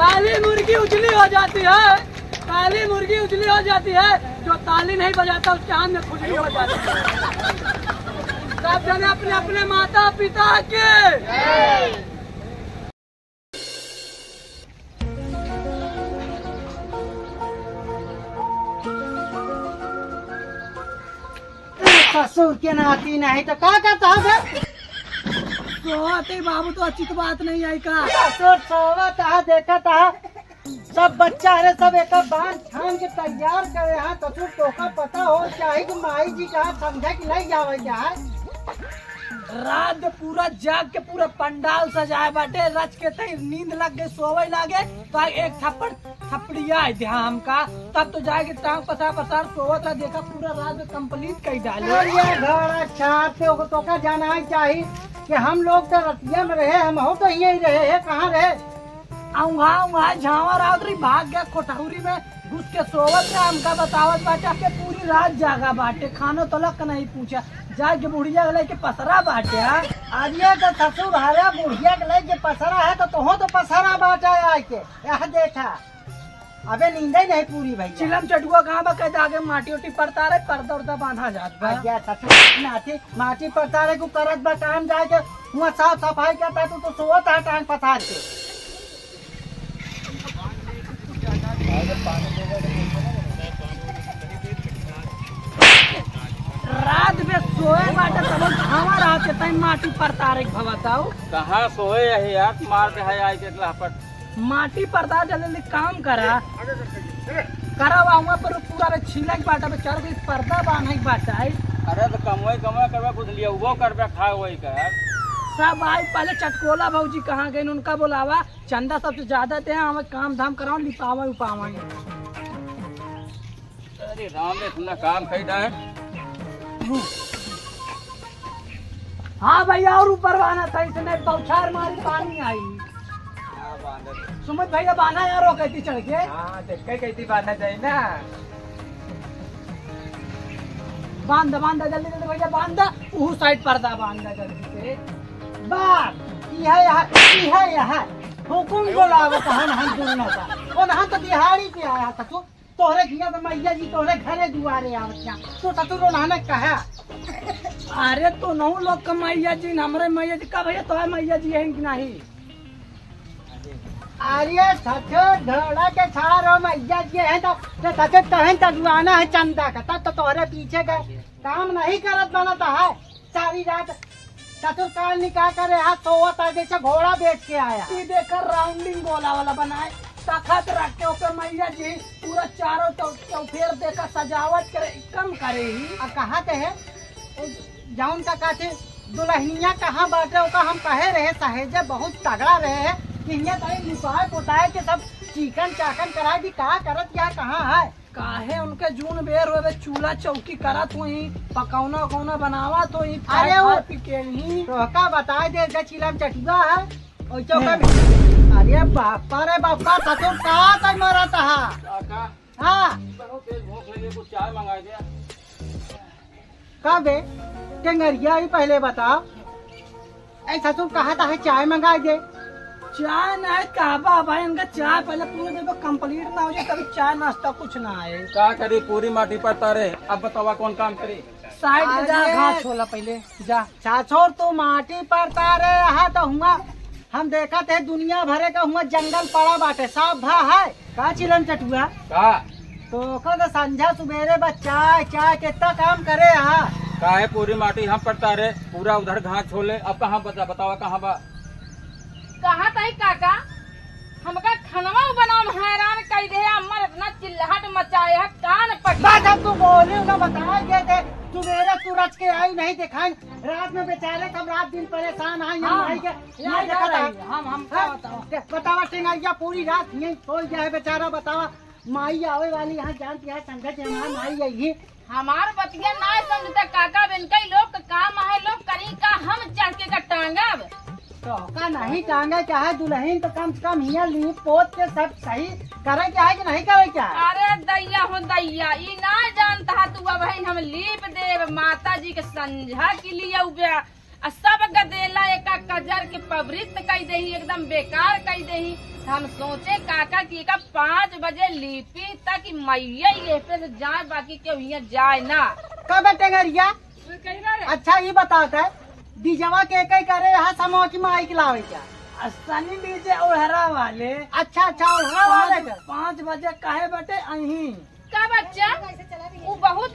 काली मुर्गी उजली हो जाती है, काली मुर्गी उजली हो जाती है, जो ताली नहीं बजाता उसके हाथ में खुजली हो जाती है। सब जने अपने अपने माता पिता के ससुर के नाती नहीं तो क्या करता है? सोते बाबू तो अच्छी तो बात नहीं आई का। ससुर सोवत है, देखत है, सब बच्चा है सब एक बांध छान के तैयार करे हैं। ससुर तो का पता हो चाहे कि माई जी का समझे कि नहीं जावे क्या है। रात पूरा जाग के पूरा पंडाल सजाए बाटे, रच के तई नींद लग गई, सोवे लागे तो एक थप्पड़िया ध्यान का, तब तो जाके टांग पसार पसार सोवत रहा, देखा पूरा रात कंप्लीट कर डाले। ये घर अच्छा तो का जाना ही चाहिए कि हम लोग तो रतिया में रहे, हम हो तो यही रहे है, कहाँ रहे? वहाँ झावा रात रही भाग गया कोठौरी में घुस के सोवत रहा। हमका बतावत बाटे के पूरी रात जागा बाटे, खानो तो लक नहीं पूछा, जाके बुढ़िया गले के पसरा बाटे। आज ये तो ससुर हरे बुढ़िया गले के पसरा है तो तुहो तो पसरा बाटे आके यह देखा। अबे नींद ही नहीं पूरी भाई। चिलम चटुआ कहाँ बा कहते आगे माटी उटी पड़ता रहे, पर्दा उर्दा बांधा जाता माटी पड़ता रहे को करत बा काम जाके वहाँ साफ सफाई करता तो सोवत है टांग पसार के। रात में सोए बाटे तब खावा रहते तई माटी पड़ता रहे भवताओ। कहाँ सोए है यार, मार दे है आई के पर माटी पड़ता जल्दी काम करा वहाँ पर पूरा छीला के बाटा पे चढ़ गई, पर्दा बांधा के बाटा है। अरे तो कमवे करवा कुछ लिया वो करवा खा वही का यार। सब आई पहले चटकोला भौजी कहाँ गए, उनका बुलावा, चंदा सबसे ज्यादा थे, हमें काम धाम कराओ, लिपावा उपावा। अरे राम ने इतना काम खरीदा है। हाँ भैया और ऊपर बांधा था, इसने बौछार मारी पानी आई। सुमित भैया बांधा यार वो कहती चढ़ के। हाँ कहती बांधा जाए ना। बांधा जल्दी जल्दी भैया बांधा, उस साइड पर्दा बांधा जल्दी से। यह हुकुम बोलावत हम दुनिया का वो नहा तो दिहाड़ी पे आया था तोहरे घिया तो मैया जी तोहरे घरे दुआरे आवत तो ससुर नहाने कहा। अरे तो नौ लोग का मैया जी हमारे मैया जी का भैया तो मैया जी है कि नहीं? अरे ससुर घोड़ा के छार मैया जी है तो ससुर तहन तजुआना है चंदा का, तब तो तोहरे पीछे गए काम नहीं करत बनता है। सारी रात ससुर काल निकाह करे हाथ सोवत है जैसे घोड़ा बेच के आया। देखकर राउंडिंग गोला वाला बनाए, तखत रख के ऊपर मैया जी पूरा चारों चौफेर देकर सजावट करे, कम करे ही। कहाँ के है जाउन का कहते दुल्हनिया कहाँ बाटे ओका हम कहे रहे सहेजे बहुत तगड़ा रहे है कि लिपाए पोताए के सब चिकन चाकन करा दी का करत या कहाँ है? काहे उनके जून बेर हुए चूल्हा चौकी करत हुई, पकौना उकौना बनावत हुई। अरे वो ही तो बता दे चिलम चटुआ है और चौका। अरे बापा रे बापा ससुर का मरत है। हाँ भूख लगी कुछ चाय मंगा दिया। कब है टेंगरिया ही पहले बताओ। ऐ ससुर कहा था चाय मंगा दे। चाय ना है कहबा भाई, उनका चाय पहले पूरे दिन कंप्लीट ना हो जाए तभी चाय नाश्ता कुछ ना आए। क्या करी पूरी माटी पड़ता रहे, अब बतावा कौन काम करे? साइड में जा घास छोला पहले जा। ससुर तो माटी पड़ता रहे तो हुआ हम देखा थे दुनिया भरे का हुआ जंगल पड़ा बाटे साफ भा है का चिलम चटुआ का तो संझा सुबेरे बच्चा चाय कितना काम करे यहाँ का है पूरी माटी हम पड़ता रहे, पूरा उधर घास छोले। अब कहाँ बतावा कहाँ बा? कहा तई काका हमका खनवा बनाओ हैरान कर दे, अम्मा इतना चिल्लाहट मचाए है कान पकड़ा। तू बोले ना बताए गए थे सुबेरे सूरज के आई नहीं दिखाई, रात में बेचारे सब रात दिन परेशान आए। बतावा टेंगरिया पूरी रात यही सो गया है बेचारा। बतावा माई आवे वाली यहाँ जानती है संगत माई यही हमार बतिया ना समझता काका बिन कई लोग का काम है, लोग करी का हम चढ़ के का टांगब तो का नहीं टांगे क्या है दुल्हन तो कम से कम हिया लीप पोत के सब सही करे क्या है कि नहीं करे क्या है? अरे दैया हो दैया ई ना जानता तू बहन हम लीप देव माता जी के संझा के लिए सब गदेला एक कजर के पवृत्त कई दही एकदम बेकार कई दही। हम सोचे काका की 5 बजे लीपी ताकि मैया ये पे से जाए बाकी क्यों यहाँ जाए ना। कब टेंगरिया अच्छा ये बताता है डीजवा के करे यहाँ समो की माई के लावे क्या सनी डीजे ओढ़रा वाले। अच्छा ओढ़रा वाले 5 बजे काहे बटे अही का बच्चा वो बहुत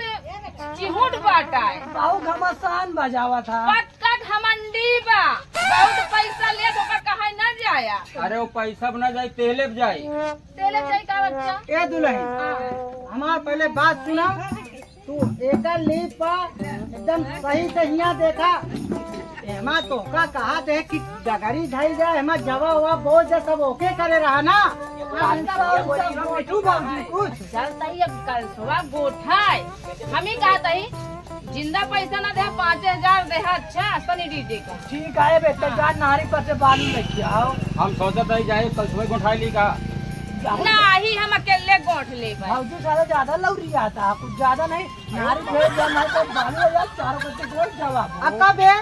चिहुट बाटा है, बहुत घमसान बजावा था। पक्का घमंडी बा, बहुत पैसा ले तो कहा न जाया। अरे वो पैसा न जाए तेले जाए। तेले जाए का बच्चा। ए दुल्हन हमार पहले बात सुना, तू एक लीप एकदम सही से यहाँ देखा एमा तो का कहा थे कि डगरी ढाई जाए एमा जवा हुआ बोझ सब ओके करे रहा ना। कुछ चलता ही कल सुबह गोठाए हम ही कहा ही जिंदा पैसा ना दे 5000 दे। अच्छा सनी डीजे का ठीक है बेटा जा नारी पर से बालू लेके आओ। हम सोचते ही जाए कल सुबह गोठाई ली का ना ही हम अकेले गोठ ले भाजी सारा ज्यादा लौरी आता कुछ ज्यादा नहीं नारी भेज जाना तो बालू या 4 बजे गोठ जवाब अक्का बे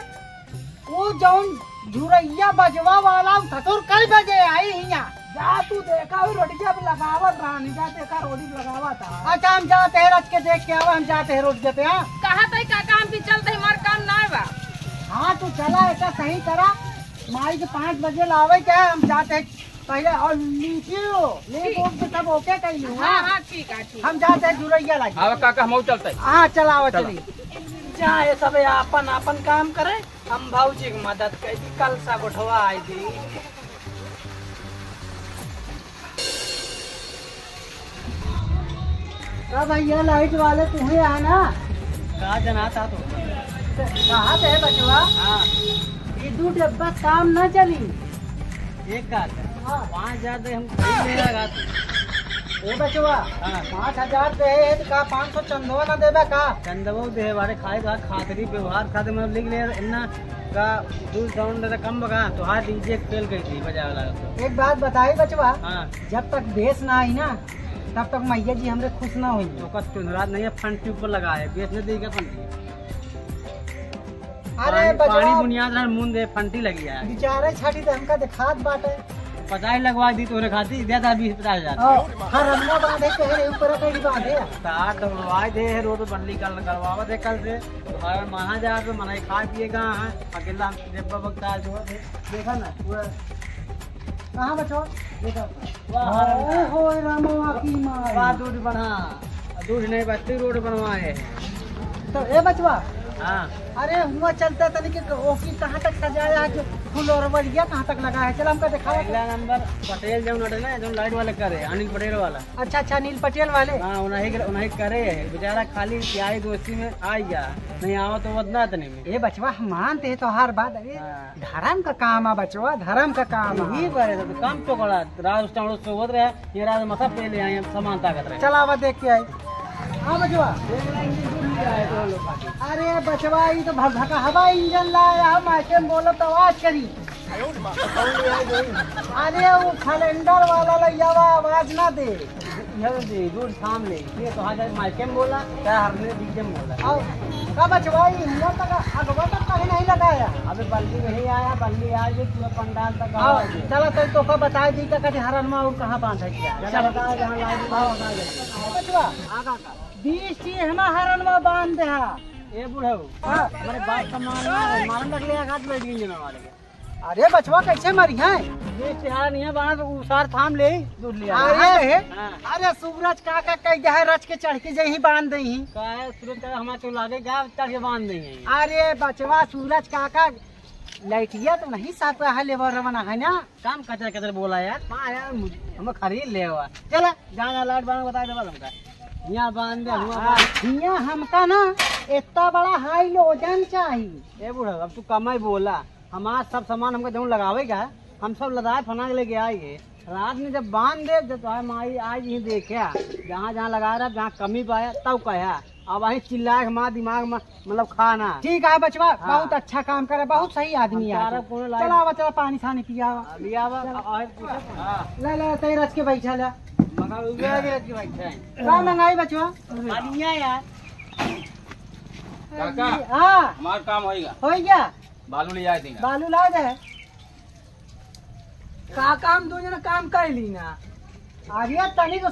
वो जौन झुरैया बजवा वाला ठकुर कई बजे आई यहाँ जा तू देखा हुई रोटिया पे लगावत रानी जा देखा रोटी लगावा था। अच्छा हम जाते हैं रच के देख के आवा हम जाते हैं रोज देते हैं। कहा था काका हम भी चलते हमार काम ना बा। हाँ तू चला ऐसा सही तरह माई के 5 बजे लावे क्या हम जाते हैं पहले और लीजिए सब ओके कर लूँ। हाँ ठीक है ठीक। हम जाते हैं झुरैया लागे। हाँ काका हम चलते हैं। हाँ चलाओ चली चाहे सब अपन अपन काम करे हम भाजी की मदद कर दी कल सा गोठवा आई थी। भैया लाइट वाले तुम्हें है ना कहा जना था तो कहा है बचवा। हाँ ये 2 डब्बा काम न चली एक बात है। हाँ 5000 दे हम खरीद नहीं लगा। ए बचवा हाँ 5000 दे है तो का 500 चंदवा न देबे का चंदबो दे बारे खाए का खातरी व्यवहार खाते में लिख ले इन्ना का दूर साउंड दे कम बगा तो हां डीजे फेल गई थी बजा वाला तो। एक बात बताई बचवा हाँ जब तक बेस ना आई ना तब तक मैया जी हमरे खुश ना हुई। तो कस चुनरात नहीं है फंटी ऊपर लगा है बेचने देगा फंटी। अरे पानी बचवा बुनियाद मुंह दे फंटी लगी है बेचारे छाटी तो हमका दिखात बाटे 50 लगवा दी तो खाती दे 20-50,000 हर रंगा बांधे के ऊपर कड़ी बांधे तार दबवाए दे रोड बंदी कल करवावा दे कल से और महा जा तो मनाई खा पिएगा है अकेला डिब्बा बगता जो है देखा ना पूरा कहाँ बचवा देखा ओ हो रामवा की माँ वाह दूध बना दूध नहीं बत्ती रोड बनवाए तो ए बचवा हाँ अरे हुआ चलता तनी के ओकी कहाँ तक सजाया है जो फूल और बलिया कहाँ तक लगा है चल हमको दिखाओ। अगला नंबर पटेल जो नटे ना जो लाइट वाले करे अनिल पटेल वाला। अच्छा नील पटेल वाले हाँ उन्हें करे बेचारा खाली प्यारी दोस्ती में आ गया नहीं आओ तो वदना तने में। ए बचवा हम मानते हैं तो हर बात अरे धर्म का काम है बचवा धर्म का काम ही बारे तो काम तो करा रात उस टाइम सोवत रहे ये रात मसा पे ले आए समान ताकत रहे चलावा देख के आई। हाँ बचवा अरे बचवा ये तो भका हवा इंजन लाया हम ऐसे बोलो तो आवाज करी। अरे वो सिलेंडर वाला लैयावा आवाज ना दे दूर शाम ले ये तो हाथ माइके में बोला क्या हरने डीजे में बोला। आओ का बचवा इंजन तक अगवा तक कहीं नहीं लगाया। अबे बल्ली नहीं आया बल्ली आज पूरा पंडाल तक आओ चलो तो का बता दी का कभी हरनमा और कहाँ बांधा किया चल बता जहाँ लाइट बचवा 20 चीज हमा हरनमा बांध दे ये बूढ़ो हमारे बात का मारन लगले घाट बैठ गई जन वाले। अरे बचवा कैसे मरी है ये तिहार नहीं है बाहर उसार थाम ले दूध लिया। अरे हाँ। अरे सूरज काका कह गया है रच के चढ़ के जही बांध दही। का है सूरज का हमारे तो लागे क्या चढ़ के बांध देंगे। अरे बचवा सूरज काका लाइटिया तो नहीं साफ है लेबर बना है ना काम कचरा कचरा बोला यार हाँ यार हम खरीद ले हुआ चला जहाँ लाइट बांध बता दे हमका यहाँ बांध दे यहाँ हमका ना इतना बड़ा हाई लोजन चाहिए। ए बूढ़ा अब तू कमाई बोला हमारा सब सामान हमको जरूर लगावेगा हम सब लदाए फना के लेके आएंगे रात में जब बांध दे जब माई आज ही देखा जहाँ जहाँ लगा रहा जहाँ कमी पाया तब कहा अब वही चिल्लाए हमारा दिमाग में मतलब खाना। ठीक है बचवा हाँ। बहुत अच्छा काम करे बहुत सही आदमी है। चला चला पानी छानी पिया ले तई रच के बैठा ला का मंगाई बचवा काका हाँ हमारा काम होएगा हो गया बालू ले आए देंगे। बालू ला दे। का काम दो जना काम कर ली ना। अरे तनी तो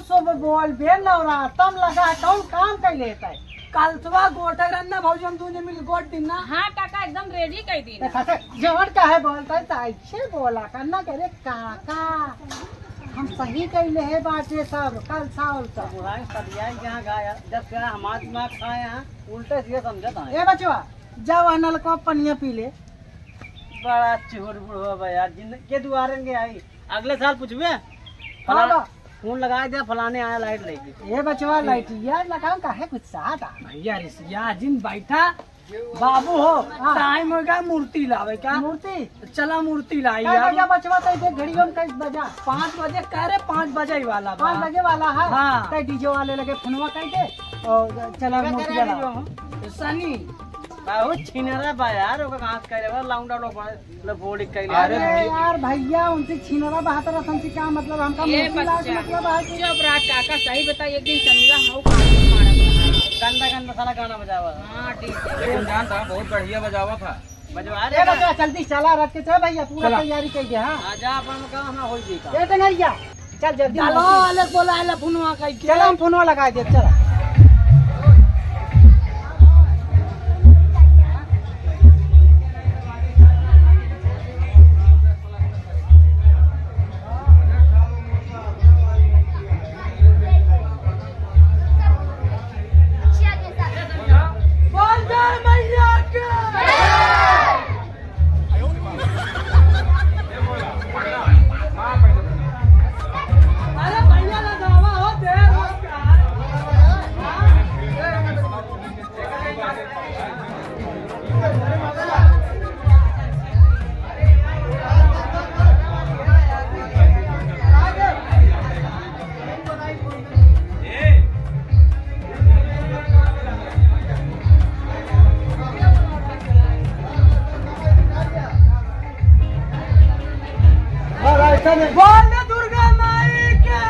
शुभ बोल बे नौरा तम लगा है कौन काम कर लेता है। कल सुबह गोटा रन्ना भौजी हम दोनों मिल गोट दिन ना। हाँ काका एकदम रेडी कर दी ना। जवन का है बोलता है तो ऐसे बोला करना करे काका हम सही कैले है बाटे सब कल साल सब यहाँ गाया जब क्या हमारे दिमाग खाए यहाँ उल्टे सीधे समझता है। ए बचवा जाओ नल को पनिया पी ले। बड़ा चोर बुढ़वा यार जिन के दुआरे के आई अगले साल पूछबे फलाना फोन लगा दिया फलाने आया लाइट लेके। ये बचवा लाइट यार लगाओ काहे कुछ साथ भैया रिसिया जिन बैठा बाबू हो टाइम होगा मूर्ति लावे का। मूर्ति चला मूर्ति लाई यार बचवा तो घड़ियों में 5 बजा 5 बजे कह रहे 5 बजे ही वाला 5 बजे वाला है। हाँ तो डीजे वाले लगे फोनवा कह दे और चला मूर्ति लगा सनी बहुत छिनरा बा यार ओका घास करे वाला लाउंडा लो बॉडी कैले। अरे यार भैया उनसे छिनरा बहातर संसी का मतलब हमका ये मूर्ति लाग बच्चा मतलब है कि चुप रहा काका सही बता एक दिन शनिवार हाउ काम मारा गंदा साला गाना बजावा। हाँ ठीक है लेकिन जानता बहुत बढ़िया बजावा था। बजवा रे बच्चा जल्दी चला रख के चल भैया पूरा तैयारी कर दे। हां आजा अपन काम ना होई दी ए टंगरिया चल जल्दी चलो अलग बोला है फोनवा कह के। चल हम फोनवा लगा दे चल। बोल दुर्गा माई के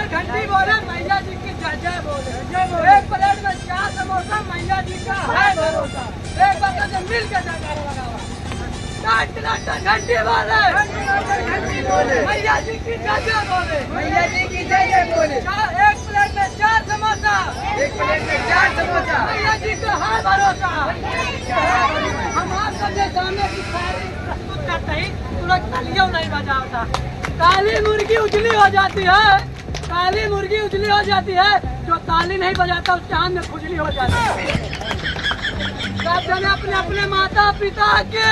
घंटी बोले मैया जी की जय जय बोले। एक प्लेट में 4 समोसा मैया जी का है भरोसा। एक बार से मिल के जयकारा लगावा। घंटी बोले मैया जी की जय जय बोले। मैया जी की जय जय बोले। एक प्लेट में 4 समोसा। एक प्लेट में 4 समोसा मैया जी का है भरोसा। हम आप सबके सामने की सारी प्रस्तुत करते ही तुरंत तालियां नहीं बजाता। काली मुर्गी उजली हो जाती है। काली मुर्गी उजली हो जाती है। जो ताली नहीं बजाता उसके हाथ में खुजली हो जाती है। सब जने अपने अपने माता पिता के